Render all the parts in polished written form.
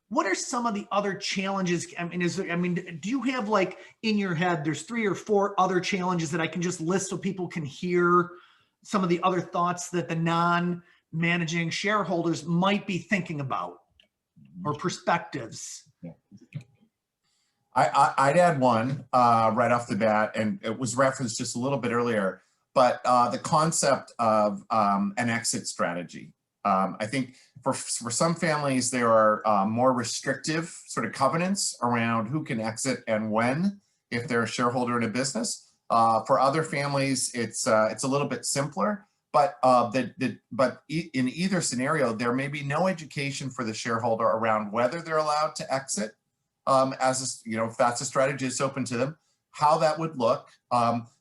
what are some of the other challenges? Do you have like in your head, there's 3 or 4 other challenges that I can just list so people can hear some of the other thoughts that the non-managing shareholders might be thinking about or perspectives? I'd add one right off the bat, and it was referenced just a little bit earlier, but the concept of an exit strategy. I think for some families, there are more restrictive sort of covenants around who can exit and when, if they're a shareholder in a business. For other families, it's a little bit simpler, but in either scenario, there may be no education for the shareholder around whether they're allowed to exit, if that's a strategy that's open to them, how that would look.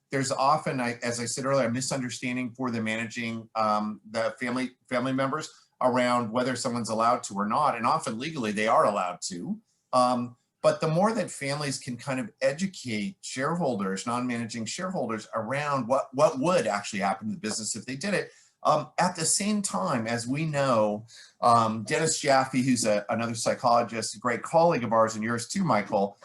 There's often, as I said earlier, a misunderstanding for the managing the family members around whether someone's allowed to or not, and often legally they are allowed to. But the more that families can kind of educate shareholders, non-managing shareholders, around what would actually happen to the business if they did it. At the same time, as we know, Dennis Jaffe, who's another psychologist, a great colleague of ours and yours too, Michael,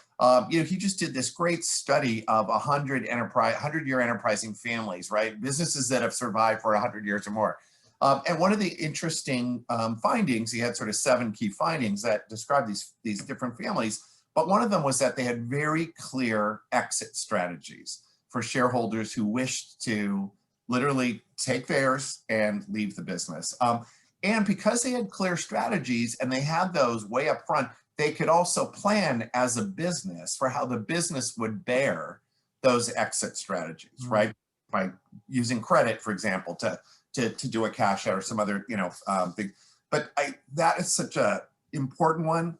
he just did this great study of 100-year enterprising families, right? Businesses that have survived for 100 years or more. And one of the interesting findings, he had sort of 7 key findings that describe these different families, but one of them was that they had very clear exit strategies for shareholders who wished to literally take theirs and leave the business. And because they had clear strategies and they had those way up front, they could also plan as a business for how the business would bear those exit strategies, right? By using credit, for example, to do a cash out or some other, thing. But that is such a important one.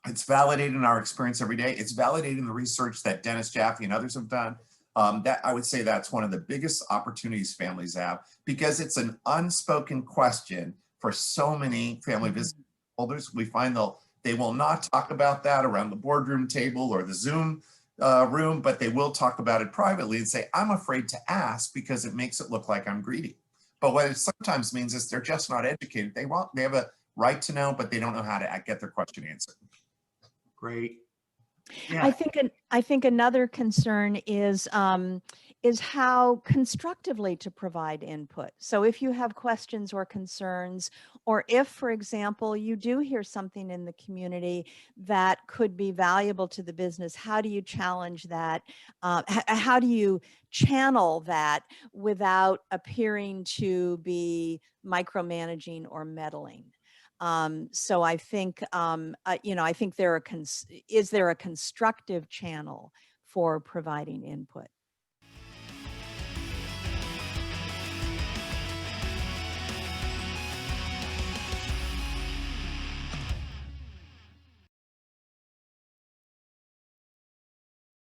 It's validated in our experience every day. It's validated in the research that Dennis Jaffe and others have done. That I would say that's one of the biggest opportunities families have, because it's an unspoken question for so many family business holders. We find they will not talk about that around the boardroom table or the Zoom room, but they will talk about it privately and say, I'm afraid to ask because it makes it look like I'm greedy. But what it sometimes means is they're just not educated. They have a right to know, but they don't know how to get their question answered. Great. Yeah. I think another concern is how constructively to provide input. So if you have questions or concerns, or if, for example, you do hear something in the community that could be valuable to the business, how do you challenge that? How do you channel that without appearing to be micromanaging or meddling? So I think, I think is there a constructive channel for providing input?